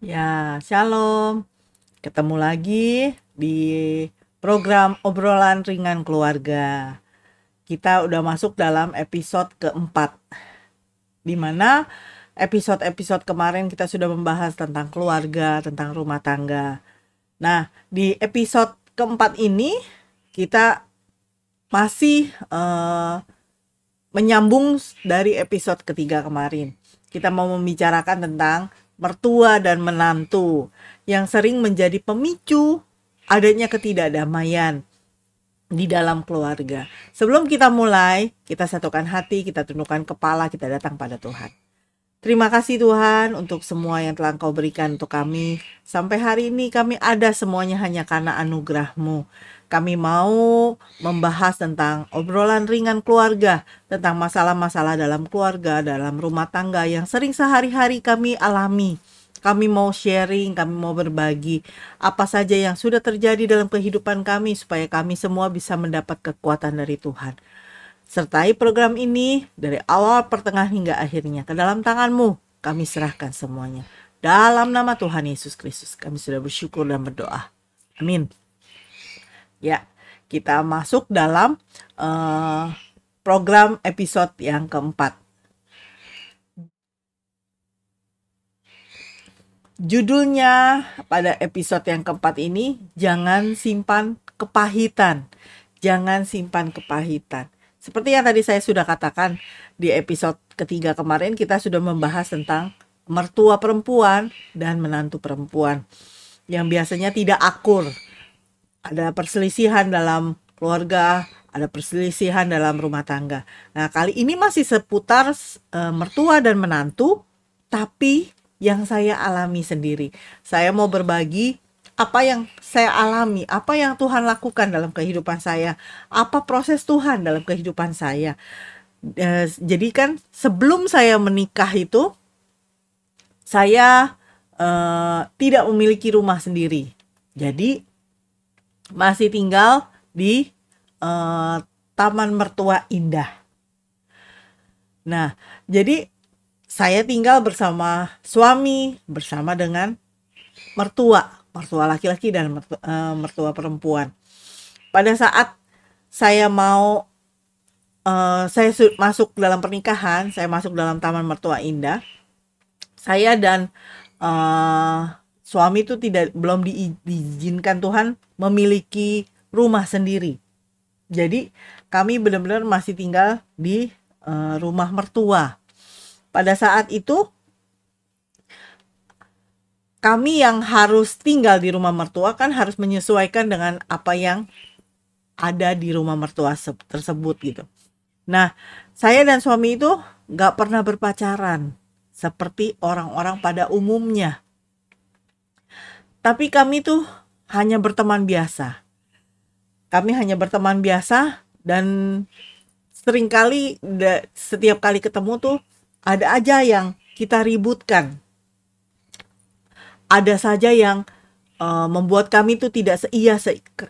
Ya, shalom. Ketemu lagi di program obrolan ringan keluarga. Kita udah masuk dalam episode keempat, di mana episode-episode kemarin kita sudah membahas tentang keluarga, tentang rumah tangga. Nah, di episode keempat ini kita masih menyambung dari episode ketiga kemarin. Kita mau membicarakan tentang mertua dan menantu yang sering menjadi pemicu adanya ketidakdamaian di dalam keluarga. Sebelum kita mulai, kita satukan hati, kita tundukkan kepala, kita datang pada Tuhan. Terima kasih Tuhan untuk semua yang telah Engkau berikan untuk kami. Sampai hari ini kami ada semuanya hanya karena anugerah-Mu. Kami mau membahas tentang obrolan ringan keluarga, tentang masalah-masalah dalam keluarga, dalam rumah tangga yang sering sehari-hari kami alami. Kami mau sharing, kami mau berbagi apa saja yang sudah terjadi dalam kehidupan kami supaya kami semua bisa mendapat kekuatan dari Tuhan. Sertai program ini dari awal, pertengahan hingga akhirnya. Ke dalam tangan-Mu kami serahkan semuanya. Dalam nama Tuhan Yesus Kristus kami sudah bersyukur dan berdoa. Amin. Ya, kita masuk dalam program episode yang keempat. Judulnya pada episode yang keempat ini, jangan simpan kepahitan. Jangan simpan kepahitan. Seperti yang tadi saya sudah katakan di episode ketiga kemarin, kita sudah membahas tentang mertua perempuan dan menantu perempuan yang biasanya tidak akur. Ada perselisihan dalam keluarga, ada perselisihan dalam rumah tangga. Nah, kali ini masih seputar mertua dan menantu, tapi yang saya alami sendiri. Saya mau berbagi apa yang saya alami, apa yang Tuhan lakukan dalam kehidupan saya, apa proses Tuhan dalam kehidupan saya. Jadi kan sebelum saya menikah itu, saya tidak memiliki rumah sendiri. Jadi masih tinggal di Taman Mertua Indah. Nah, jadi saya tinggal bersama suami, bersama dengan mertua laki-laki dan mertua perempuan. Pada saat saya mau masuk dalam pernikahan, saya masuk dalam Taman Mertua Indah, saya dan suami itu belum diizinkan Tuhan memiliki rumah sendiri. Jadi kami benar-benar masih tinggal di rumah mertua. Pada saat itu kami yang harus tinggal di rumah mertua kan harus menyesuaikan dengan apa yang ada di rumah mertua tersebut gitu. Nah, saya dan suami itu gak pernah berpacaran seperti orang-orang pada umumnya. Tapi kami tuh hanya berteman biasa. Kami hanya berteman biasa dan seringkali setiap kali ketemu tuh ada aja yang kita ributkan. Ada saja yang membuat kami tuh tidak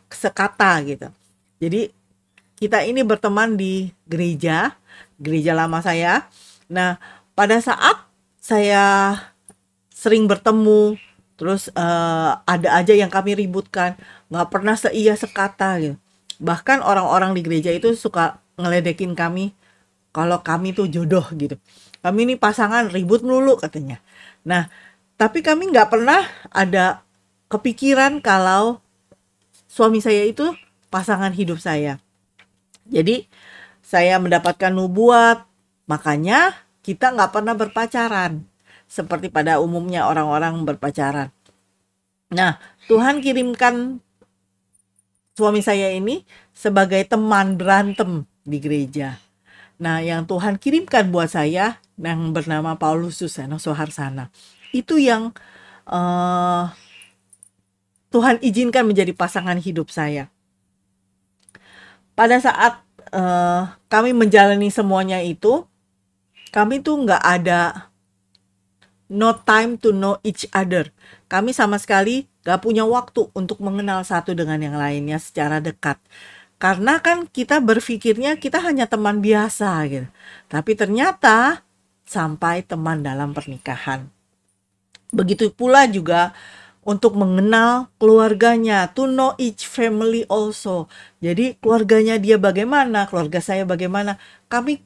sekata gitu. Jadi kita ini berteman di gereja lama saya. Nah, pada saat saya sering bertemu, terus ada aja yang kami ributkan, nggak pernah sekata gitu. Bahkan orang-orang di gereja itu suka ngeledekin kami kalau kami tuh jodoh gitu. Kami ini pasangan ribut melulu katanya. Nah, tapi kami nggak pernah ada kepikiran kalau suami saya itu pasangan hidup saya. Jadi saya mendapatkan nubuat, makanya kita nggak pernah berpacaran seperti pada umumnya orang-orang berpacaran. Nah, Tuhan kirimkan suami saya ini sebagai teman berantem di gereja. Nah, yang Tuhan kirimkan buat saya yang bernama Paulus Suseno Soharsana, itu yang Tuhan izinkan menjadi pasangan hidup saya. Pada saat kami menjalani semuanya itu, kami tuh nggak ada no time to know each other. Kami sama sekali gak punya waktu untuk mengenal satu dengan yang lainnya secara dekat. Karena kan kita berpikirnya kita hanya teman biasa gitu. Tapi ternyata sampai teman dalam pernikahan. Begitu pula juga untuk mengenal keluarganya, to know each family also. Jadi keluarganya dia bagaimana, keluarga saya bagaimana. Kami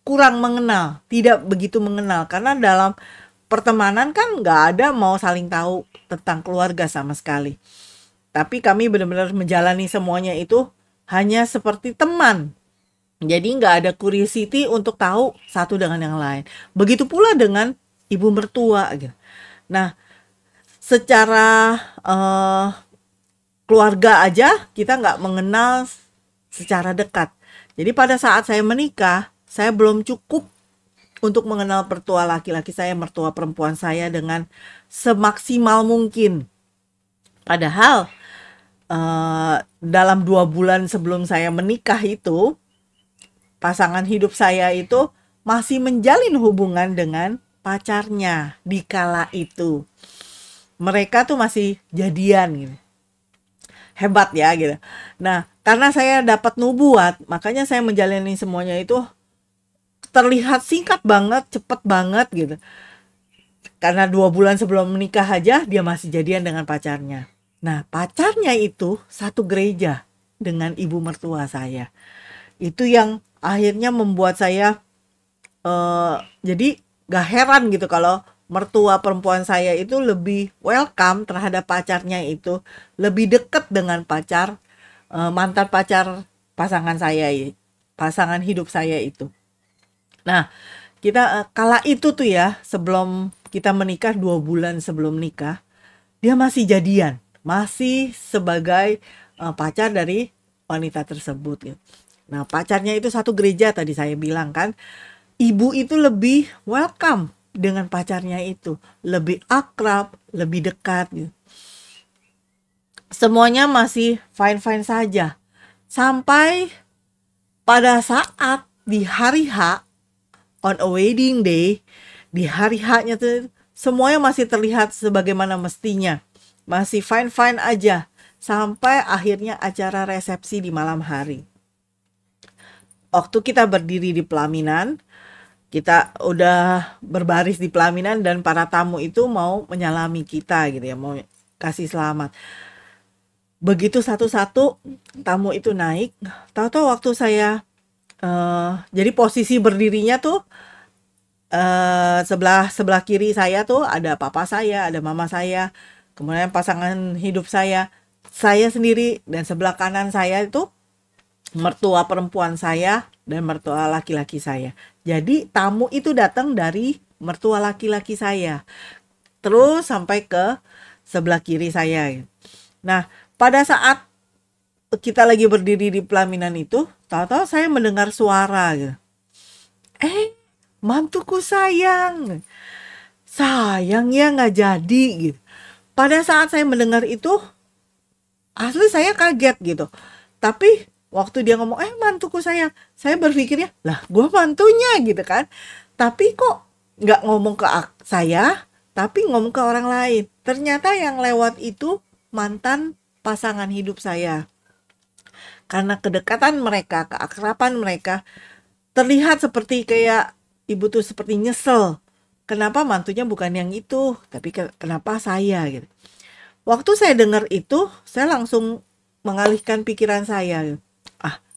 kurang mengenal, tidak begitu mengenal. Karena dalam pertemanan kan nggak ada mau saling tahu tentang keluarga sama sekali. Tapi kami benar-benar menjalani semuanya itu hanya seperti teman. Jadi nggak ada curiosity untuk tahu satu dengan yang lain. Begitu pula dengan ibu mertua gitu. Nah, secara keluarga aja kita nggak mengenal secara dekat. Jadi pada saat saya menikah, saya belum cukup untuk mengenal mertua laki-laki saya, mertua perempuan saya dengan semaksimal mungkin. Padahal dalam 2 bulan sebelum saya menikah itu, pasangan hidup saya itu masih menjalin hubungan dengan pacarnya di kala itu. Mereka tuh masih jadian gitu. Hebat ya gitu. Nah, karena saya dapat nubuat, makanya saya menjalani semuanya itu terlihat singkat banget, cepet banget gitu. Karena 2 bulan sebelum menikah aja dia masih jadian dengan pacarnya. Nah, pacarnya itu satu gereja dengan ibu mertua saya. Itu yang akhirnya membuat saya jadi gak heran gitu kalau mertua perempuan saya itu lebih welcome terhadap pacarnya itu, lebih dekat dengan pacar mantan pacar pasangan saya, pasangan hidup saya itu. Nah, kita kala itu tuh ya, sebelum kita menikah, 2 bulan sebelum nikah, dia masih jadian, masih sebagai pacar dari wanita tersebut gitu. Nah, pacarnya itu satu gereja tadi saya bilang kan. Ibu itu lebih welcome dengan pacarnya itu, lebih akrab, lebih dekat gitu. Semuanya masih fine-fine saja. Sampai pada saat di hari H, on a wedding day, di hari H-nya tuh semuanya masih terlihat sebagaimana mestinya. Masih fine-fine aja. Sampai akhirnya acara resepsi di malam hari. Waktu kita berdiri di pelaminan, kita udah berbaris di pelaminan dan para tamu itu mau menyalami kita gitu ya, mau kasih selamat. Begitu satu-satu tamu itu naik, tahu-tahu waktu saya jadi posisi berdirinya tuh sebelah kiri saya tuh ada papa saya, ada mama saya, kemudian pasangan hidup saya sendiri, dan sebelah kanan saya itu mertua perempuan saya dan mertua laki-laki saya. Jadi tamu itu datang dari mertua laki-laki saya, terus sampai ke sebelah kiri saya. Nah, pada saat kita lagi berdiri di pelaminan itu, tahu-tahu saya mendengar suara gitu. Mantuku sayang ya nggak jadi gitu. Pada saat saya mendengar itu, asli saya kaget gitu. Tapi waktu dia ngomong, mantuku sayang, saya berpikirnya, lah gue mantunya gitu kan. Tapi kok nggak ngomong ke saya, tapi ngomong ke orang lain. Ternyata yang lewat itu mantan pasangan hidup saya. Karena kedekatan mereka, keakraban mereka, terlihat seperti kayak ibu tuh seperti nyesel. Kenapa mantunya bukan yang itu, tapi kenapa saya gitu. Waktu saya dengar itu, saya langsung mengalihkan pikiran saya.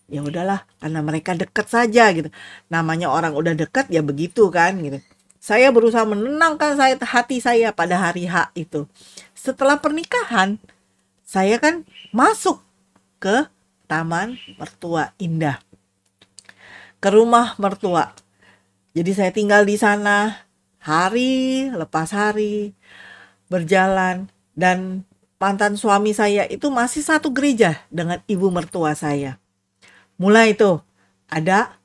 Ya udahlah, karena mereka dekat saja gitu. Namanya orang udah dekat ya begitu kan gitu. Saya berusaha menenangkan hati saya pada hari H itu. Setelah pernikahan, saya kan masuk ke Taman Mertua Indah, ke rumah mertua. Jadi saya tinggal di sana hari lepas hari, berjalan, dan mantan suami saya itu masih satu gereja dengan ibu mertua saya. Mulai tuh ada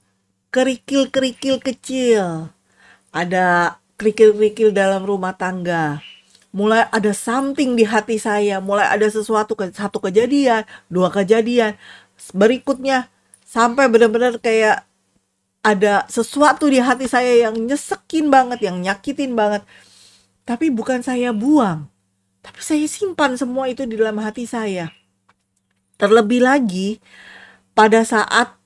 kerikil-kerikil kecil, ada kerikil-kerikil dalam rumah tangga. Mulai ada something di hati saya, mulai ada sesuatu, satu kejadian, 2 kejadian. Berikutnya sampai benar-benar kayak ada sesuatu di hati saya yang nyesekin banget, yang nyakitin banget. Tapi bukan saya buang, tapi saya simpan semua itu di dalam hati saya. Terlebih lagi pada saat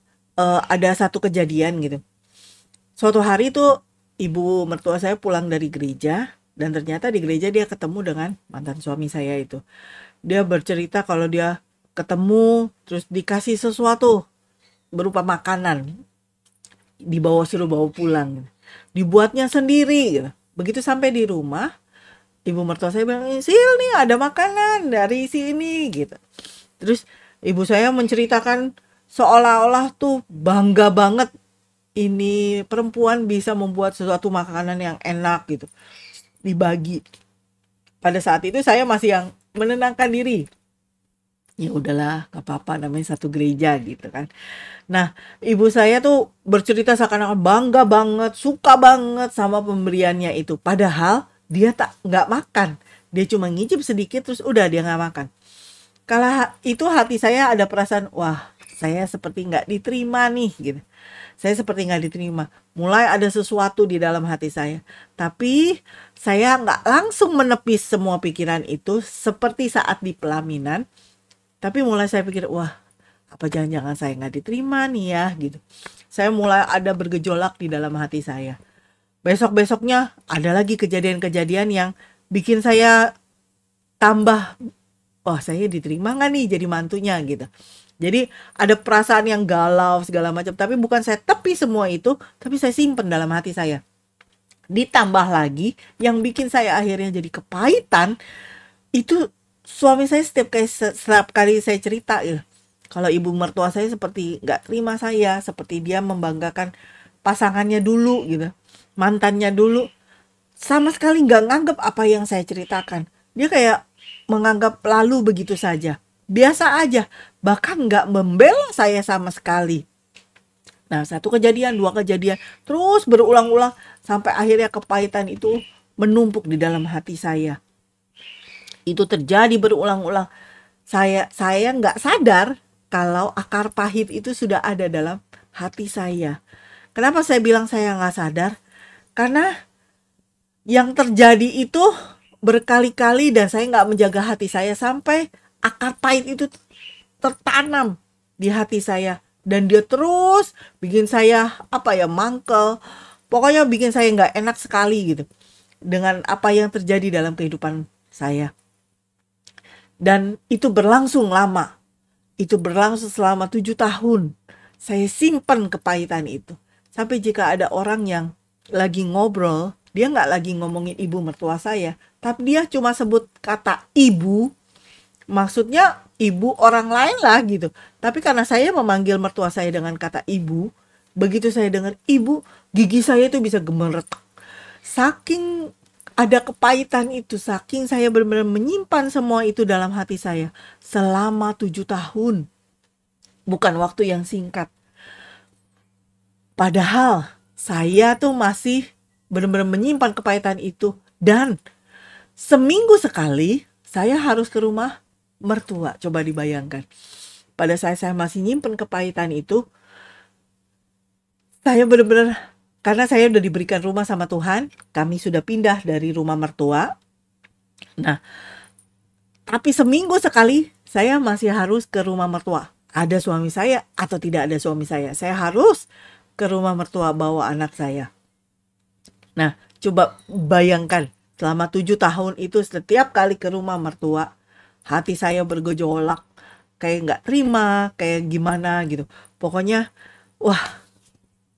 ada satu kejadian gitu. Suatu hari tuh ibu mertua saya pulang dari gereja, Dan ternyata di gereja dia ketemu dengan mantan suami saya itu. Dia bercerita kalau dia ketemu terus dikasih sesuatu berupa makanan, suruh bawa pulang, dibuatnya sendiri gitu. Begitu sampai di rumah, ibu mertua saya bilang, Sil nih ada makanan dari sini gitu. Terus ibu saya menceritakan seolah-olah tuh bangga banget ini perempuan bisa membuat sesuatu makanan yang enak gitu, dibagi. Pada saat itu saya masih yang menenangkan diri, ya udahlah gak apa-apa, namanya satu gereja gitu kan. Nah, ibu saya tuh bercerita seakan-akan bangga banget, suka banget sama pemberiannya itu. Padahal dia nggak makan. Dia cuma ngicip sedikit terus udah dia nggak makan. Kalau itu hati saya ada perasaan, wah saya seperti nggak diterima nih gitu. Saya seperti nggak diterima. Mulai ada sesuatu di dalam hati saya. Tapi saya nggak langsung menepis semua pikiran itu seperti saat di pelaminan. Tapi mulai saya pikir, wah apa jangan-jangan saya nggak diterima nih ya gitu. Saya mulai ada bergejolak di dalam hati saya. Besok-besoknya ada lagi kejadian-kejadian yang bikin saya tambah, wah saya diterima nggak nih jadi mantunya gitu. Jadi ada perasaan yang galau segala macam. Tapi bukan saya tepi semua itu, tapi saya simpen dalam hati saya. Ditambah lagi yang bikin saya akhirnya jadi kepahitan, itu suami saya setiap kali saya cerita ya, kalau ibu mertua saya seperti nggak terima saya, seperti dia membanggakan pasangannya dulu gitu, mantannya dulu, sama sekali nggak nganggap apa yang saya ceritakan. Dia kayak menganggap lalu begitu saja, biasa aja, bahkan nggak membela saya sama sekali. Nah, satu kejadian, dua kejadian, terus berulang-ulang sampai akhirnya kepahitan itu menumpuk di dalam hati saya. Itu terjadi berulang-ulang. Saya nggak sadar kalau akar pahit itu sudah ada dalam hati saya. Kenapa saya bilang saya nggak sadar? Karena yang terjadi itu berkali-kali dan saya nggak menjaga hati saya sampai akar pahit itu tertanam di hati saya. Dan dia terus bikin saya mangkel. Pokoknya bikin saya nggak enak sekali gitu dengan apa yang terjadi dalam kehidupan saya. Dan itu berlangsung lama. Itu berlangsung selama 7 tahun. Saya simpan kepahitan itu. Sampai jika ada orang yang lagi ngobrol, dia nggak lagi ngomongin ibu mertua saya, tapi dia cuma sebut kata ibu, maksudnya ibu orang lain lah gitu. Tapi karena saya memanggil mertua saya dengan kata ibu, begitu saya dengar ibu, gigi saya itu bisa gemeretak. Saking ada kepahitan itu, saking saya benar-benar menyimpan semua itu dalam hati saya selama 7 tahun. Bukan waktu yang singkat. Padahal saya tuh masih benar-benar menyimpan kepahitan itu. Dan seminggu sekali saya harus ke rumah mertua. Coba dibayangkan. Pada saat saya masih nyimpan kepahitan itu, saya benar-benar, karena saya udah diberikan rumah sama Tuhan, kami sudah pindah dari rumah mertua. Nah, tapi seminggu sekali saya masih harus ke rumah mertua. Ada suami saya atau tidak ada suami saya harus ke rumah mertua bawa anak saya. Nah, coba bayangkan selama 7 tahun itu setiap kali ke rumah mertua, hati saya bergejolak, kayak nggak terima, kayak gimana gitu. Pokoknya, wah,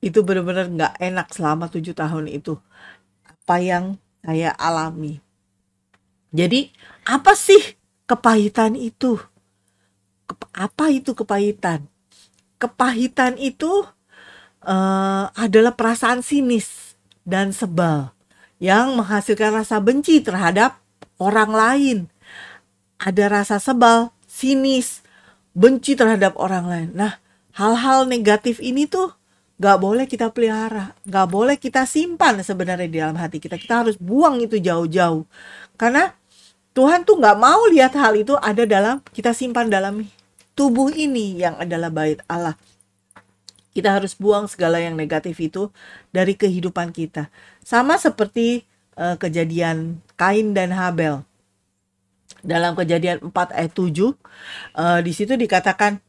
itu benar-benar nggak enak selama 7 tahun itu. Apa yang saya alami. Jadi, apa sih kepahitan itu? Apa itu kepahitan? Kepahitan itu adalah perasaan sinis dan sebal yang menghasilkan rasa benci terhadap orang lain. Ada rasa sebal, sinis, benci terhadap orang lain. Nah, hal-hal negatif ini tuh gak boleh kita pelihara, gak boleh kita simpan sebenarnya di dalam hati kita. Kita harus buang itu jauh-jauh. Karena Tuhan tuh gak mau lihat hal itu ada dalam, kita simpan dalam tubuh ini yang adalah bait Allah. Kita harus buang segala yang negatif itu dari kehidupan kita. Sama seperti kejadian Kain dan Habel. Dalam Kejadian 4 ayat 7, di situ dikatakan,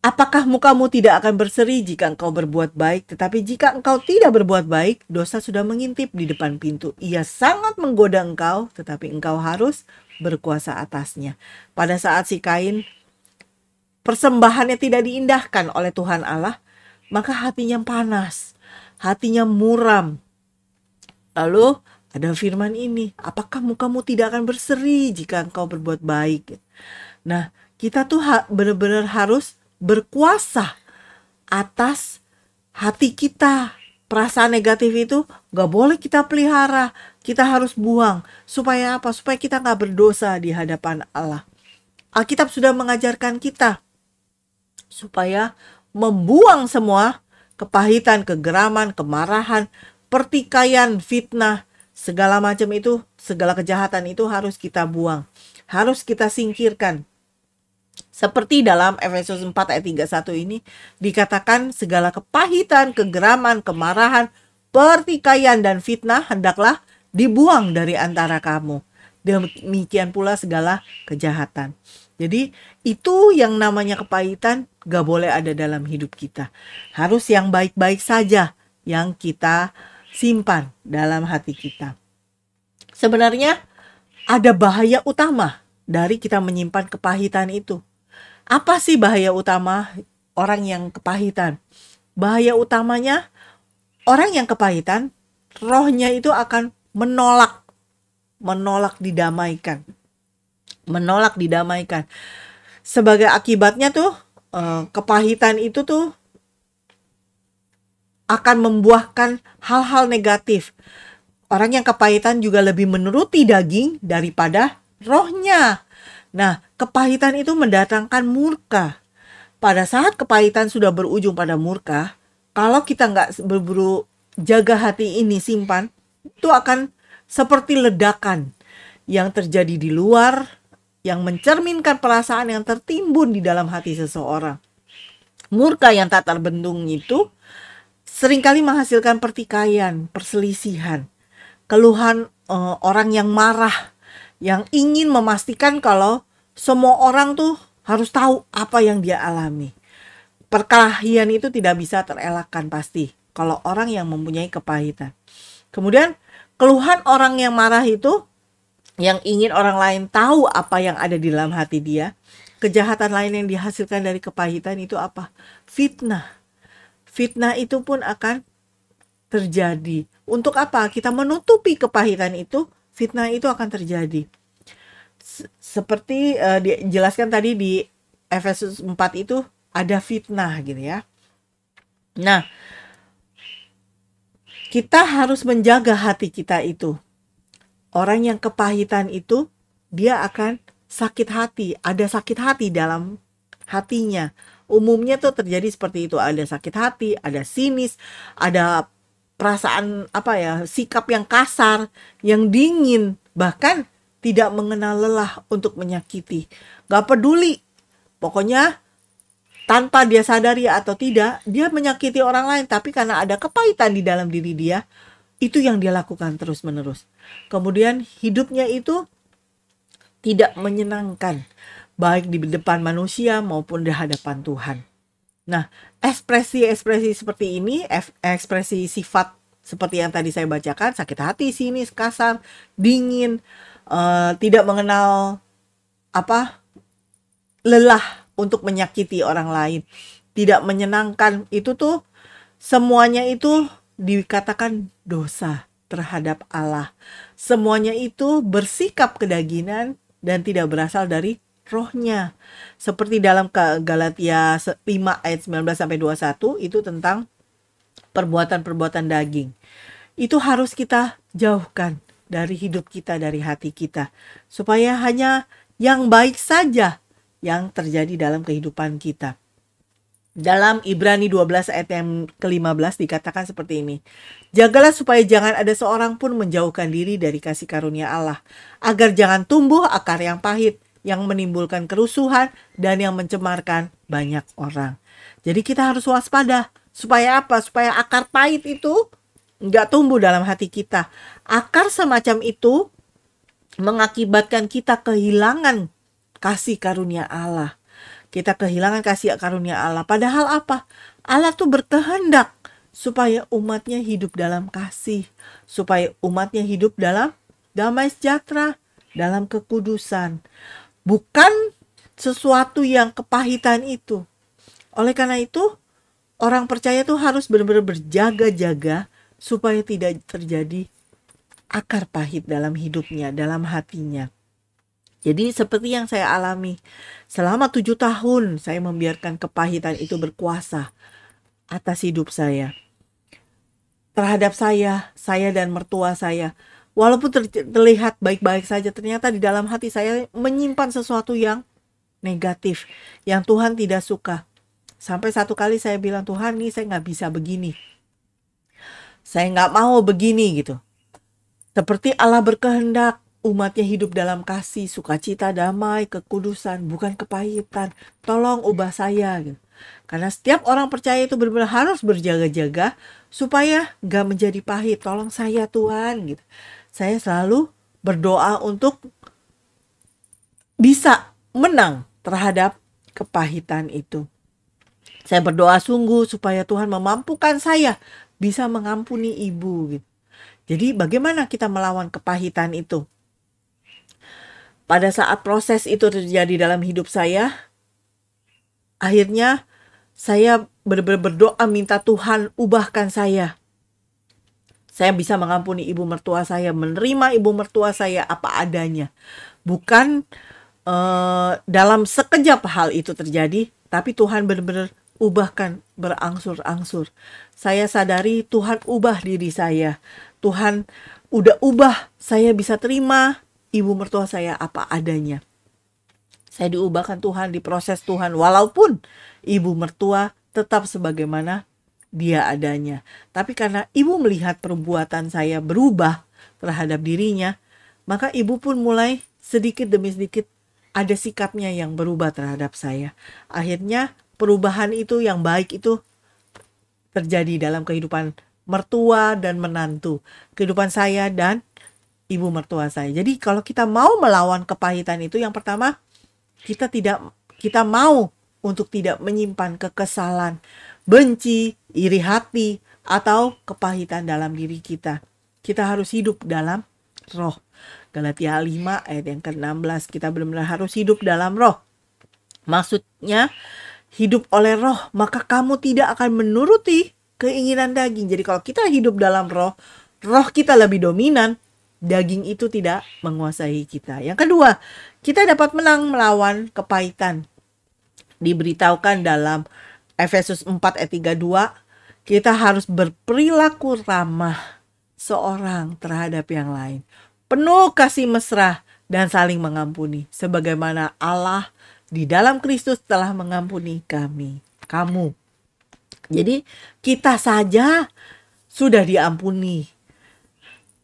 Apakah mukamu tidak akan berseri jika engkau berbuat baik? Tetapi jika engkau tidak berbuat baik, dosa sudah mengintip di depan pintu. Ia sangat menggoda engkau, tetapi engkau harus berkuasa atasnya. Pada saat si Kain persembahannya tidak diindahkan oleh Tuhan Allah, maka hatinya panas, hatinya muram. Lalu ada firman ini, apakah mukamu tidak akan berseri jika engkau berbuat baik? Nah, kita tuh benar-benar harus berkuasa atas hati kita. Perasaan negatif itu gak boleh kita pelihara. Kita harus buang. Supaya apa? Supaya kita gak berdosa di hadapan Allah. Alkitab sudah mengajarkan kita supaya membuang semua kepahitan, kegeraman, kemarahan, pertikaian, fitnah, segala macam itu, segala kejahatan itu harus kita buang. Harus kita singkirkan. Seperti dalam Efesus 4 ayat 31 ini dikatakan segala kepahitan, kegeraman, kemarahan, pertikaian dan fitnah hendaklah dibuang dari antara kamu. Demikian pula segala kejahatan. Jadi itu yang namanya kepahitan gak boleh ada dalam hidup kita. Harus yang baik-baik saja yang kita simpan dalam hati kita. Sebenarnya ada bahaya utama dari kita menyimpan kepahitan itu. Apa sih bahaya utama orang yang kepahitan? Bahaya utamanya orang yang kepahitan, rohnya itu akan menolak didamaikan. Menolak didamaikan. Sebagai akibatnya tuh kepahitan itu tuh akan membuahkan hal-hal negatif. Orang yang kepahitan juga lebih menuruti daging daripada rohnya. Nah, kepahitan itu mendatangkan murka. Pada saat kepahitan sudah berujung pada murka, kalau kita nggak berburu jaga hati ini simpan, itu akan seperti ledakan yang terjadi di luar, yang mencerminkan perasaan yang tertimbun di dalam hati seseorang. Murka yang tak terbendung itu seringkali menghasilkan pertikaian, perselisihan, keluhan orang yang marah, yang ingin memastikan kalau semua orang tuh harus tahu apa yang dia alami. Perkelahian itu tidak bisa terelakkan pasti kalau orang yang mempunyai kepahitan. Kemudian keluhan orang yang marah itu yang ingin orang lain tahu apa yang ada di dalam hati dia. Kejahatan lain yang dihasilkan dari kepahitan itu apa? Fitnah. Fitnah itu pun akan terjadi. Untuk apa? Kita menutupi kepahitan itu, fitnah itu akan terjadi. Seperti dijelaskan tadi di Efesus 4 itu ada fitnah gitu ya. Nah, kita harus menjaga hati kita itu. Orang yang kepahitan itu dia akan sakit hati, ada sakit hati dalam hatinya. Umumnya tuh terjadi seperti itu, ada sakit hati, ada sinis, ada perasaan sikap yang kasar, yang dingin, bahkan tidak mengenal lelah untuk menyakiti. Gak peduli, pokoknya tanpa dia sadari atau tidak, dia menyakiti orang lain, tapi karena ada kepahitan di dalam diri dia, itu yang dia lakukan terus-menerus. Kemudian hidupnya itu tidak menyenangkan, baik di depan manusia maupun di hadapan Tuhan. Nah, ekspresi-ekspresi seperti ini, ekspresi sifat seperti yang tadi saya bacakan, sakit hati, sinis, kasar, dingin, tidak mengenal lelah untuk menyakiti orang lain, tidak menyenangkan, itu tuh semuanya itu dikatakan dosa terhadap Allah. Semuanya itu bersikap kedagingan dan tidak berasal dari rohnya. Seperti dalam Galatia 5 ayat 19-21 itu tentang perbuatan-perbuatan daging. Itu harus kita jauhkan dari hidup kita, dari hati kita. Supaya hanya yang baik saja yang terjadi dalam kehidupan kita. Dalam Ibrani 12 ayat yang ke-15 dikatakan seperti ini. Jagalah supaya jangan ada seorang pun menjauhkan diri dari kasih karunia Allah. Agar jangan tumbuh akar yang pahit, yang menimbulkan kerusuhan dan yang mencemarkan banyak orang. Jadi kita harus waspada. Supaya apa? Supaya akar pahit itu nggak tumbuh dalam hati kita. Akar semacam itu mengakibatkan kita kehilangan kasih karunia Allah. kita kehilangan kasih karunia Allah. Padahal apa? Allah tuh berkehendak supaya umatnya hidup dalam kasih, supaya umatnya hidup dalam damai sejahtera, dalam kekudusan. Bukan sesuatu yang kepahitan itu. Oleh karena itu, orang percaya tuh harus benar-benar berjaga-jaga supaya tidak terjadi akar pahit dalam hidupnya, dalam hatinya. Jadi seperti yang saya alami, selama 7 tahun saya membiarkan kepahitan itu berkuasa atas hidup saya. Terhadap saya dan mertua saya. Walaupun terlihat baik-baik saja, ternyata di dalam hati saya menyimpan sesuatu yang negatif, yang Tuhan tidak suka. Sampai satu kali saya bilang, Tuhan nih saya nggak bisa begini. Saya nggak mau begini gitu. Seperti Allah berkehendak, umatnya hidup dalam kasih, sukacita, damai, kekudusan, bukan kepahitan. Tolong ubah saya gitu. Karena setiap orang percaya itu benar-benar harus berjaga-jaga supaya gak menjadi pahit. Tolong saya Tuhan gitu. Saya selalu berdoa untuk bisa menang terhadap kepahitan itu. Saya berdoa sungguh supaya Tuhan memampukan saya bisa mengampuni ibu gitu. Jadi bagaimana kita melawan kepahitan itu? Pada saat proses itu terjadi dalam hidup saya, akhirnya saya benar-benar berdoa minta Tuhan ubahkan saya. Saya bisa mengampuni ibu mertua saya, menerima ibu mertua saya apa adanya. Bukan dalam sekejap hal itu terjadi, tapi Tuhan benar-benar ubahkan berangsur-angsur. Saya sadari Tuhan ubah diri saya. Tuhan udah ubah, saya bisa terima ibu mertua saya apa adanya. Saya diubahkan Tuhan, diproses Tuhan, walaupun ibu mertua tetap sebagaimana dia adanya. Tapi karena ibu melihat perbuatan saya berubah terhadap dirinya, maka ibu pun mulai sedikit demi sedikit ada sikapnya yang berubah terhadap saya. Akhirnya perubahan itu yang baik itu terjadi dalam kehidupan mertua dan menantu, kehidupan saya dan ibu mertua saya. Jadi kalau kita mau melawan kepahitan itu, yang pertama kita mau untuk tidak menyimpan kekesalan, benci, iri hati, atau kepahitan dalam diri kita. Kita harus hidup dalam roh. Galatia 5 ayat yang ke-16, kita benar-benar harus hidup dalam roh. Maksudnya hidup oleh roh, maka kamu tidak akan menuruti keinginan daging. Jadi kalau kita hidup dalam roh, roh kita lebih dominan, daging itu tidak menguasai kita. Yang kedua, kita dapat menang melawan kepahitan. Diberitahukan dalam Efesus 4 ayat 32, kita harus berperilaku ramah seorang terhadap yang lain, penuh kasih mesra dan saling mengampuni, sebagaimana Allah di dalam Kristus telah mengampuni kamu. Jadi kita saja sudah diampuni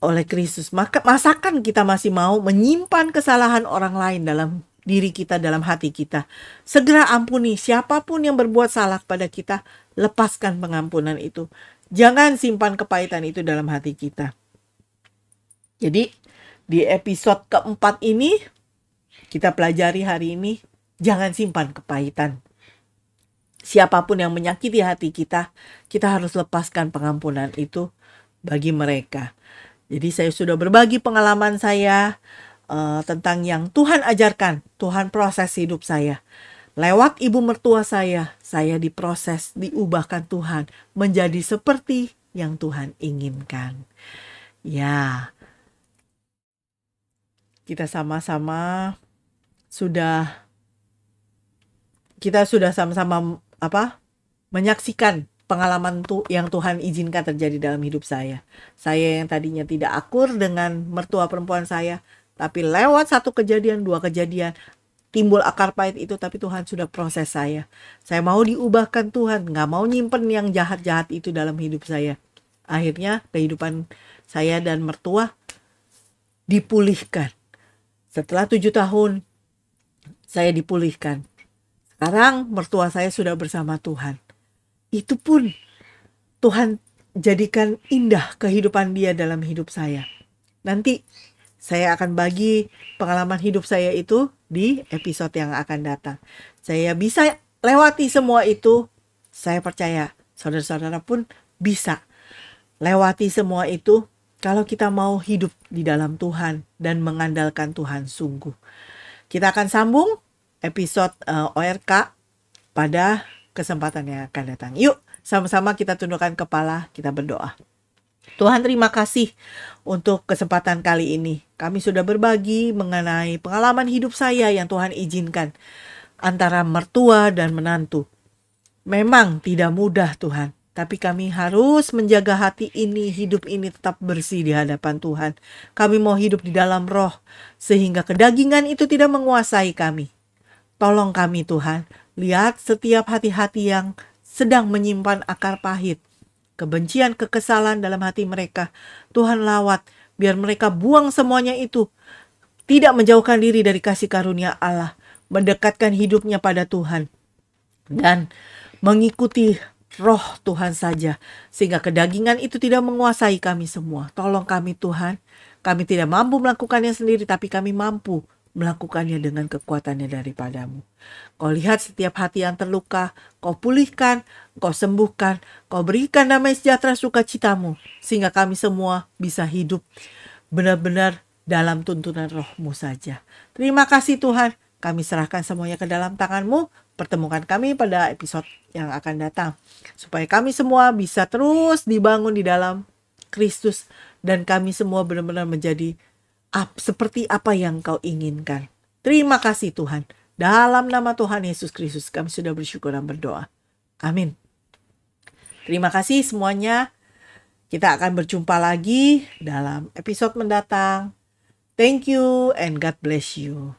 oleh Kristus. Masakan kita masih mau menyimpan kesalahan orang lain dalam diri kita, dalam hati kita? Segera ampuni siapapun yang berbuat salah pada kita. Lepaskan pengampunan itu. Jangan simpan kepahitan itu dalam hati kita. Jadi di episode keempat ini kita pelajari hari ini, jangan simpan kepahitan. Siapapun yang menyakiti hati kita, kita harus lepaskan pengampunan itu bagi mereka. Jadi saya sudah berbagi pengalaman saya tentang yang Tuhan ajarkan, Tuhan proses hidup saya. Lewat ibu mertua saya diproses, diubahkan Tuhan menjadi seperti yang Tuhan inginkan. Ya, kita sama-sama sudah sama-sama menyaksikan pengalaman yang Tuhan izinkan terjadi dalam hidup saya. Saya yang tadinya tidak akur dengan mertua perempuan saya, tapi lewat satu kejadian, dua kejadian, timbul akar pahit itu, tapi Tuhan sudah proses saya. Saya mau diubahkan Tuhan, gak mau nyimpen yang jahat-jahat itu dalam hidup saya. Akhirnya kehidupan saya dan mertua dipulihkan. Setelah 7 tahun, saya dipulihkan. Sekarang mertua saya sudah bersama Tuhan. Itu pun Tuhan jadikan indah kehidupan dia dalam hidup saya. Nanti Saya akan bagi pengalaman hidup saya itu di episode yang akan datang. Saya bisa lewati semua itu, saya percaya saudara-saudara pun bisa lewati semua itu kalau kita mau hidup di dalam Tuhan dan mengandalkan Tuhan sungguh. Kita akan sambung episode ORK pada kesempatan yang akan datang. Yuk, sama-sama kita tundukkan kepala, kita berdoa. Tuhan, terima kasih untuk kesempatan kali ini. Kami sudah berbagi mengenai pengalaman hidup saya yang Tuhan izinkan antara mertua dan menantu. Memang tidak mudah Tuhan, tapi kami harus menjaga hati ini, hidup ini tetap bersih di hadapan Tuhan. Kami mau hidup di dalam roh, sehingga kedagingan itu tidak menguasai kami. Tolong kami Tuhan, lihat setiap hati-hati yang sedang menyimpan akar pahit, kebencian, kekesalan dalam hati mereka. Tuhan lawat, biar mereka buang semuanya itu. Tidak menjauhkan diri dari kasih karunia Allah. Mendekatkan hidupnya pada Tuhan. Dan mengikuti roh Tuhan saja. Sehingga kedagingan itu tidak menguasai kami semua. Tolong kami Tuhan. Kami tidak mampu melakukannya sendiri, tapi kami mampu melakukannya dengan kekuatannya daripadamu. Kau lihat setiap hati yang terluka, kau pulihkan, kau sembuhkan, kau berikan damai sejahtera sukacitamu, sehingga kami semua bisa hidup benar-benar dalam tuntunan roh-Mu saja. Terima kasih Tuhan, kami serahkan semuanya ke dalam tangan-Mu. Pertemukan kami pada episode yang akan datang, supaya kami semua bisa terus dibangun di dalam Kristus, dan kami semua benar-benar menjadi seperti apa yang Kau inginkan. Terima kasih Tuhan. Dalam nama Tuhan Yesus Kristus kami sudah bersyukur dan berdoa. Amin. Terima kasih semuanya. Kita akan berjumpa lagi dalam episode mendatang. Thank you and God bless you.